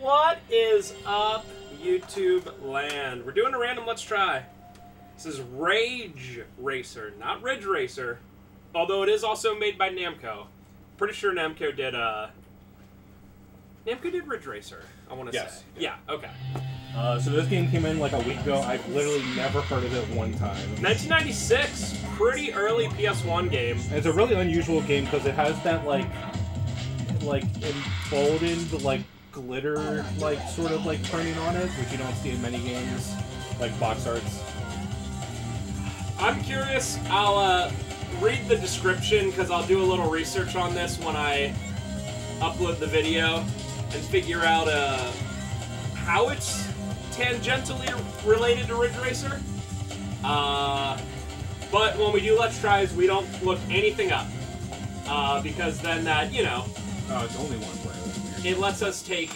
What is up, YouTube land? We're doing a random Let's Try. This is Rage Racer, not Ridge Racer. Although it is also made by Namco. Pretty sure Namco did Ridge Racer, I want to say. Yeah, okay. So this game came in like a week ago. I've literally never heard of it one time. 1996, pretty early PS1 game. And it's a really unusual game because it has that like emboldened like glitter sort of printing on it, which you don't see in many games, like box arts. I'm curious. I'll read the description because I'll do a little research on this when I upload the video and figure out how it's tangentially related to Ridge Racer. But when we do Let's Tries, we don't look anything up because then that, you know. Oh, it's only one player. That's weird. It lets us take.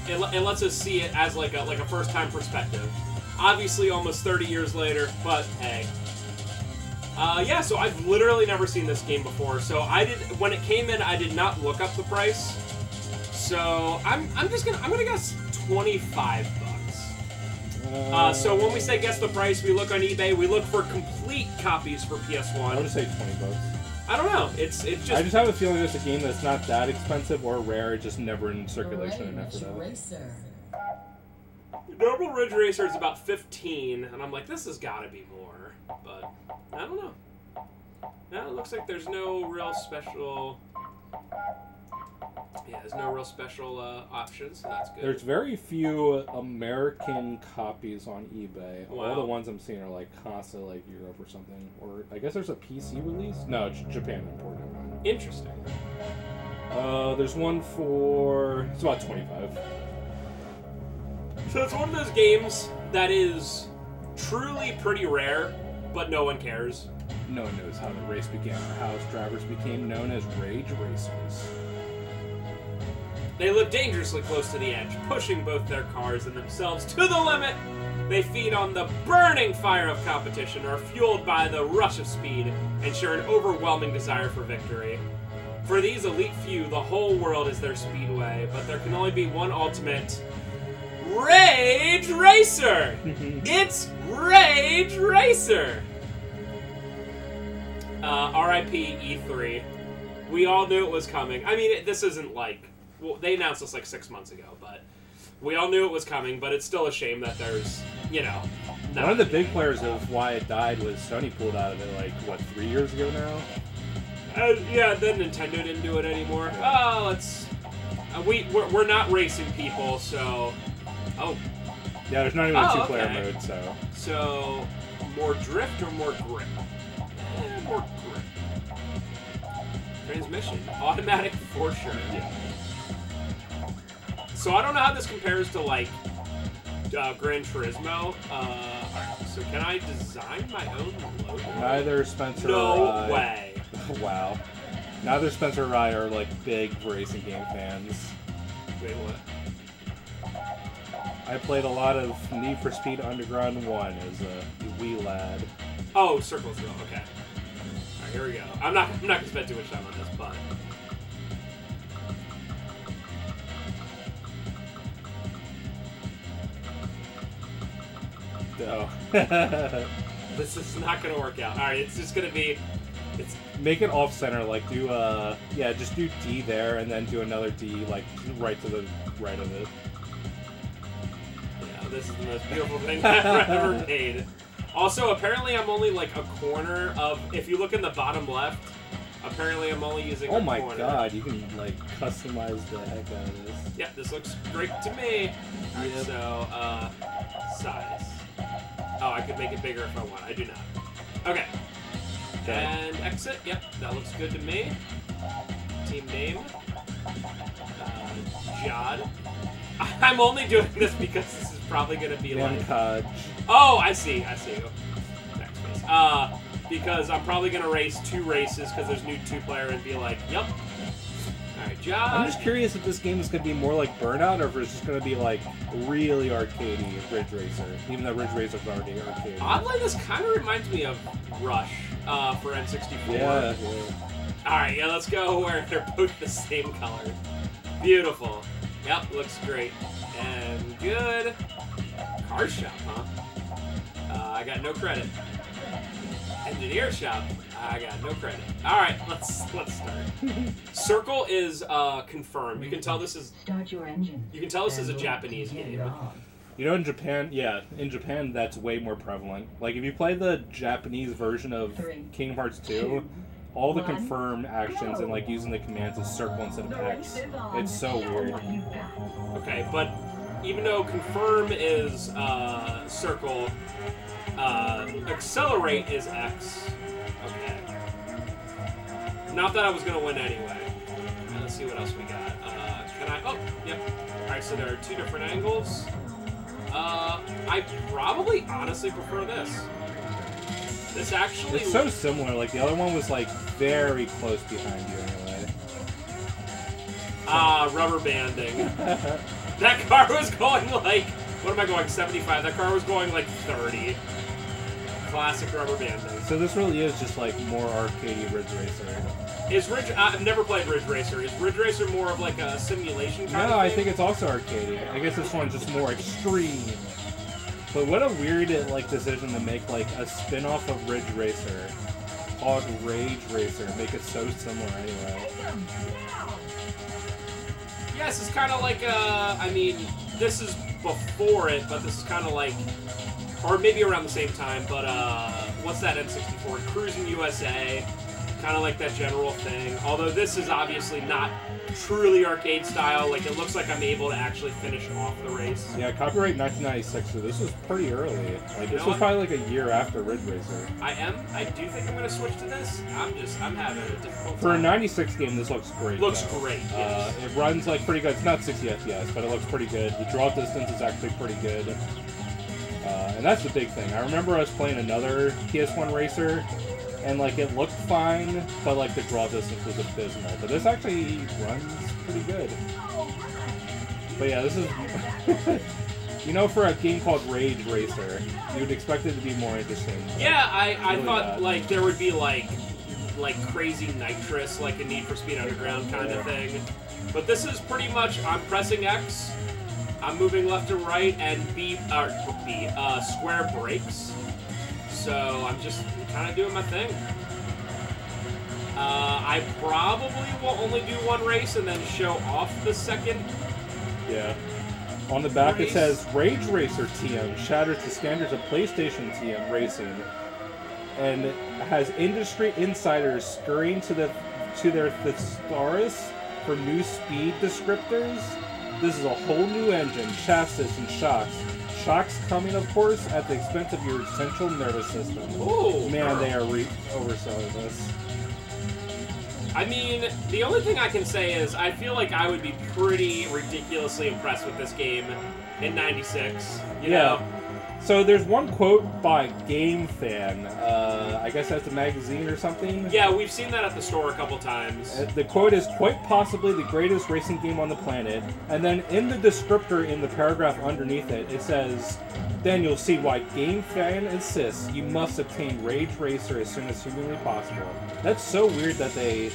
It lets us see it as like a first-time perspective. Obviously, almost 30 years later, but hey. Yeah, so I've literally never seen this game before. So when it came in, I did not look up the price. So I'm gonna guess $25. So when we say guess the price, we look on eBay. We look for complete copies for PS1. I would say $20. I don't know. It's just. I just have a feeling it's a game that's not that expensive or rare. Just never in circulation enough for that. Normal Ridge Racer is about 15, and I'm like, this has got to be more, but I don't know. Yeah, it looks like there's no real special. Yeah, there's no real special options, so that's good. There's very few American copies on eBay. Wow. All the ones I'm seeing are like constantly like Europe or something. Or I guess there's a PC release? No, Japan imported one. Interesting. There's one for it's about 25. So it's one of those games that is truly pretty rare, but no one cares. No one knows how the race began or how its drivers became known as Rage Racers. They live dangerously close to the edge, pushing both their cars and themselves to the limit. They feed on the burning fire of competition, are fueled by the rush of speed, and share an overwhelming desire for victory. For these elite few, the whole world is their speedway, but there can only be one ultimate Rage Racer! It's Rage Racer! R.I.P. E3. We all knew it was coming. I mean, this isn't like... Well, they announced this like 6 months ago, but we all knew it was coming, but it's still a shame that there's, you know... One of the big players of why it died was Sony pulled out of it, like, what, 3 years ago now? Yeah, then Nintendo didn't do it anymore. Let's... we're not racing people, so... Oh. Yeah, there's not even a two-player mode, so... So, more drift or more grip? More grip. Transmission. Automatic for sure. Yeah. So I don't know how this compares to, like, Gran Turismo. So can I design my own logo? Neither Spencer No or I... way. Wow. Neither Spencer or I are, like, big racing game fans. Wait, what? I played a lot of Need for Speed Underground 1 as a wee lad. Oh, Circle Thrill. Okay. All right, here we go. I'm not gonna spend too much time on this, but. No. This is not gonna work out. All right, it's just gonna be. Make it off center. Like do yeah, just do D there, and then do another D like right to the right of it. Yeah, this is the most beautiful thing I've ever made. Also, apparently, I'm only like a corner of. If you look in the bottom left, apparently I'm only using. Oh a my corner. God! You can like customize the heck out of this. Yeah, this looks great to me. All right, so size. Oh, I could make it bigger if I want. I do not. Okay. And exit. Yep, that looks good to me. Team name. Jod. I'm only doing this because this is probably going to be like... Oh, I see. Backspace. Because I'm probably going to race 2 races because there's new 2-player and be like, yep. Alright, Jod. I'm just curious if this game is going to be more like Burnout or if it's just going to be like really arcadey Ridge Racer. Even though Ridge Racer's already arcade. Oddly, this kind of reminds me of Rush for N64. Yeah. Alright, yeah, let's go where they're both the same color. Beautiful. Yep, looks great. And good. Car shop, huh? I got no credit. Engineer shop. I got no credit. All right, let's start. Circle is confirmed. You can tell this is. Start your engine. You can tell this is a Japanese game. You know, in Japan, that's way more prevalent. Like, if you play the Japanese version of Kingdom Hearts 2, all the confirm actions and, like, using the commands is circle instead of X. It's so weird. Okay, but even though confirm is circle, accelerate is X. Okay. Not that I was going to win anyway. Let's see what else we got. Can I... Oh, yep. Alright, so there are two different angles. I probably honestly prefer this. This actually... It's so similar. Like, the other one was, like, very close behind you anyway. Rubber banding. That car was going, like... What am I going, 75? That car was going, like, 30. Classic rubber banding. So this really is just, like, more arcadey Ridge Racer. Is Ridge... I've never played Ridge Racer. Is Ridge Racer more of, like, a simulation kind of thing? No, I think it's also arcadey. I guess this one's just more extreme. But what a weird, like, decision to make, like, a spin-off of Ridge Racer called Rage Racer and make it so similar anyway. Yes, it's kind of like, I mean, this is before it, but this is kind of like, or maybe around the same time, but, what's that N64? Cruising USA, kind of like that general thing. Although this is obviously not truly arcade style, like, it looks like I'm able to actually finish off the race. Yeah, copyright 1996, so this was pretty early. Like, this was probably like a year after Ridge Racer. I do think I'm going to switch to this. I'm having a difficult time. For a 96 game, this looks great. Looks great, yes. It runs, like, pretty good. It's not 60 FPS, but it looks pretty good. The draw distance is actually pretty good. And that's the big thing. I remember us playing another PS1 racer, and, like, it looked fine, but, like, the draw distance was abysmal. But this actually runs pretty good. But, yeah, this is... You know, for a game called Rage Racer, you would expect it to be more interesting. Yeah, I really thought, like, there would be, like crazy nitrous, like a Need for Speed Underground kind of thing. But this is pretty much, I'm pressing X, I'm moving left and right, and square brakes. So I'm just kind of doing my thing. I probably will only do one race and then show off the second. Yeah. On the back it says, Rage Racer TM shatters the standards of PlayStation TM racing, and has industry insiders scurrying to their thesaurus for new speed descriptors. This is a whole new engine, chassis, and shocks. Shocks coming, of course, at the expense of your central nervous system. Ooh, man, they are overselling this. I mean, the only thing I can say is I feel like I would be pretty ridiculously impressed with this game in 96. You know? So there's one quote by Game Fan. I guess that's a magazine or something. Yeah, we've seen that at the store a couple times. The quote is, quite possibly the greatest racing game on the planet. And then in the descriptor in the paragraph underneath it, it says, then you'll see why Game Fan insists you must obtain Rage Racer as soon as humanly possible. That's so weird that they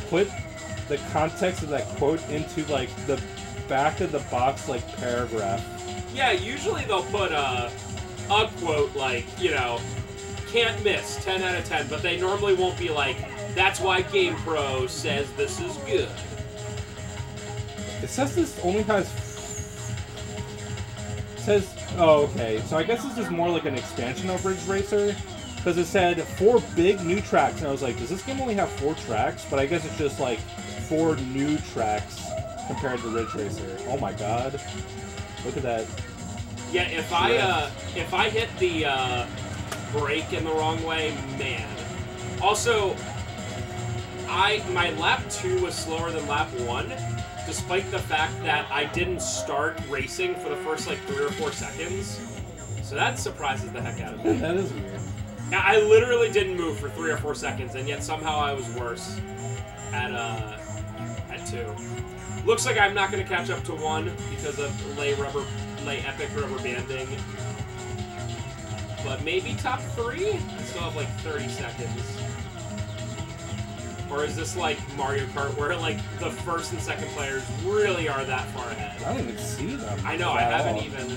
put the context of that quote into, like, the back of the box, like, paragraph. Yeah, usually they'll put a quote like, you know, can't miss, 10 out of 10, but they normally won't be like, that's why GamePro says this is good. It says this only has... It says... Oh, okay. So I guess this is more like an expansion of Ridge Racer, because it said 4 big new tracks, and I was like, does this game only have 4 tracks? But I guess it's just like 4 new tracks compared to Ridge Racer. Oh my god. Look at that. Yeah, if I hit the brake in the wrong way, man. Also, my lap 2 was slower than lap 1, despite the fact that I didn't start racing for the first like 3 or 4 seconds. So that surprises the heck out of me. That is weird. Yeah, I literally didn't move for 3 or 4 seconds, and yet somehow I was worse at 2. Looks like I'm not going to catch up to 1 because of epic rubber banding. But maybe top 3? I still have like 30 seconds. Or is this like Mario Kart where like the first and second players really are that far ahead? I don't even see them. I know, I haven't even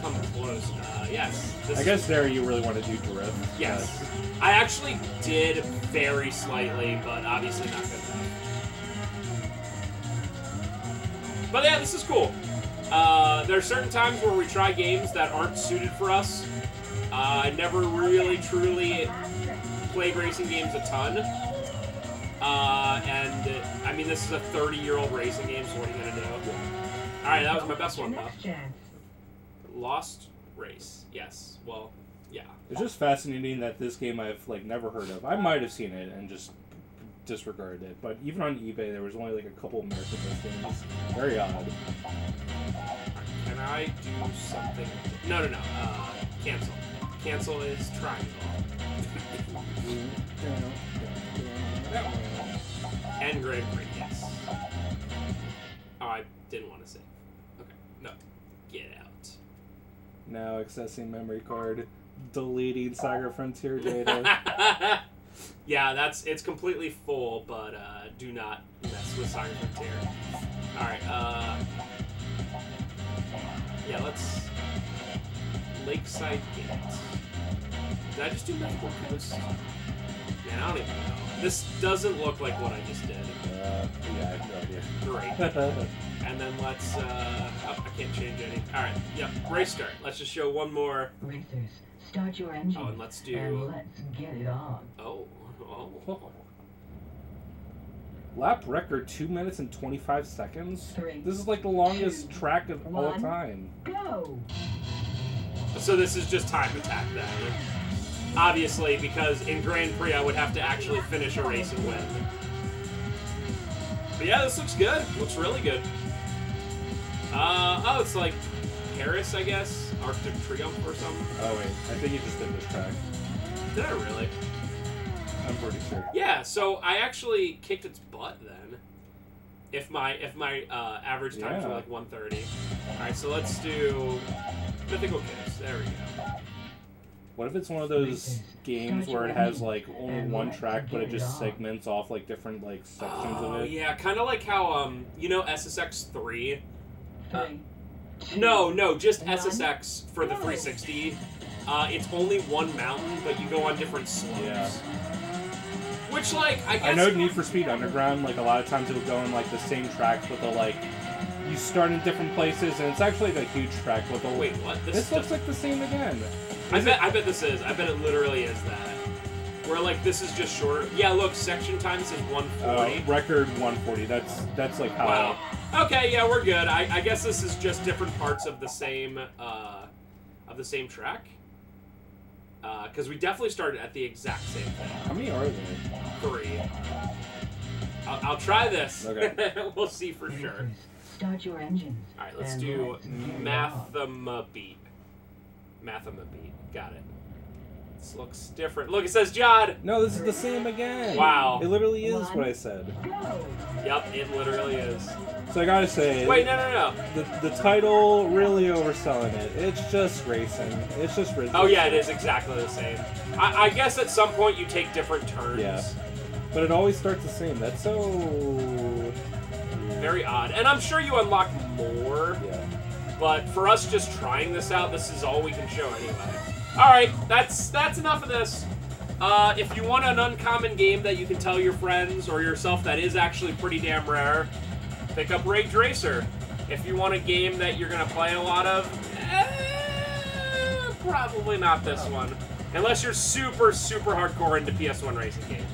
come close. Yes. I guess there you really want to do drift. Yes. I actually did very slightly, but obviously not good enough. But yeah, this is cool. There are certain times where we try games that aren't suited for us. I never really, truly played racing games a ton. And, I mean, this is a 30-year-old racing game, so what are you going to do? Alright, that was my best one, though. Lost Race. Yes. Well, yeah. It's just fascinating that this game I've, like, never heard of. I might have seen it and just disregarded it, but even on eBay, there was only, like, a couple American listings. Very odd. Can I do something? No. Cancel. Cancel is triangle. And Grand Prix, yes. Oh, I didn't want to save. Okay, no. Get out. Now accessing memory card. Deleting Saga Frontier data. Yeah, it's completely full, but do not mess with Saga Frontier. Alright, yeah, let's... Lakeside Gate. Did I just do Mythical Coast? Man, I don't even know. This doesn't look like what I just did. Yeah, I have no idea. Great. And then let's, oh, I can't change any. Alright, yep, race start. Let's just show one more. Racers, start your engine. Oh, and let's do... And let's get it on. Oh. Lap record 2 minutes and 25 seconds? 3, This is like the longest 2, track of all 1, time. Go! So this is just time attack then. Obviously, because in Grand Prix I would have to actually finish a race and win. But yeah, this looks good. Looks really good. Oh, it's like Paris, I guess? Arctic Triumph or something? Oh wait, I think you just did this track. Did I really? I'm pretty sure. Yeah, so I actually kicked its butt then. If my average times were like 1:30. Alright, so let's do Mythical Kiss. There we go. What if it's one of those games where it has like only one track, but it just segments off like different like sections of it? Yeah, kind of like how you know SSX 3. 3, 2, No, just 1, SSX for the 360. It's only one mountain, but you go on different slopes. Yeah. Which, like, I guess... I know Need for Speed Underground, like, a lot of times it'll go on, like, the same tracks, but they'll, like, you start in different places, and it's actually, like, a huge track, but they'll... Wait, what? This looks like the same again. I bet this is. I bet it literally is that. Where, like, this is just shorter. Yeah, look, section time says 140. Record 140. That's like, how... Wow. Okay, yeah, we're good. I guess this is just different parts of the same track. Because we definitely started at the exact same thing. How many are there? 3. I'll try this. Okay. We'll see for sure. Start your engines. Alright, let's do Mathemabeat. Mathemabeat. Got it. This looks different. Look, it says Jod! No, this is the same again. Wow. It literally is what I said. Go! Yep, it literally is. So I gotta say... Wait, no. The title, really overselling it. It's just racing. It's just racing. Oh yeah, it is exactly the same. I guess at some point you take different turns. Yeah. But it always starts the same. That's so... Very odd. And I'm sure you unlock more. Yeah. But for us just trying this out, this is all we can show anyway. Alright, that's enough of this. If you want an uncommon game that you can tell your friends or yourself that is actually pretty damn rare, pick up Rage Racer. If you want a game that you're going to play a lot of, probably not this one. Unless you're super, super hardcore into PS1 racing games.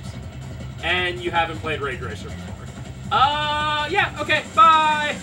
And you haven't played Rage Racer before. Yeah, okay, bye!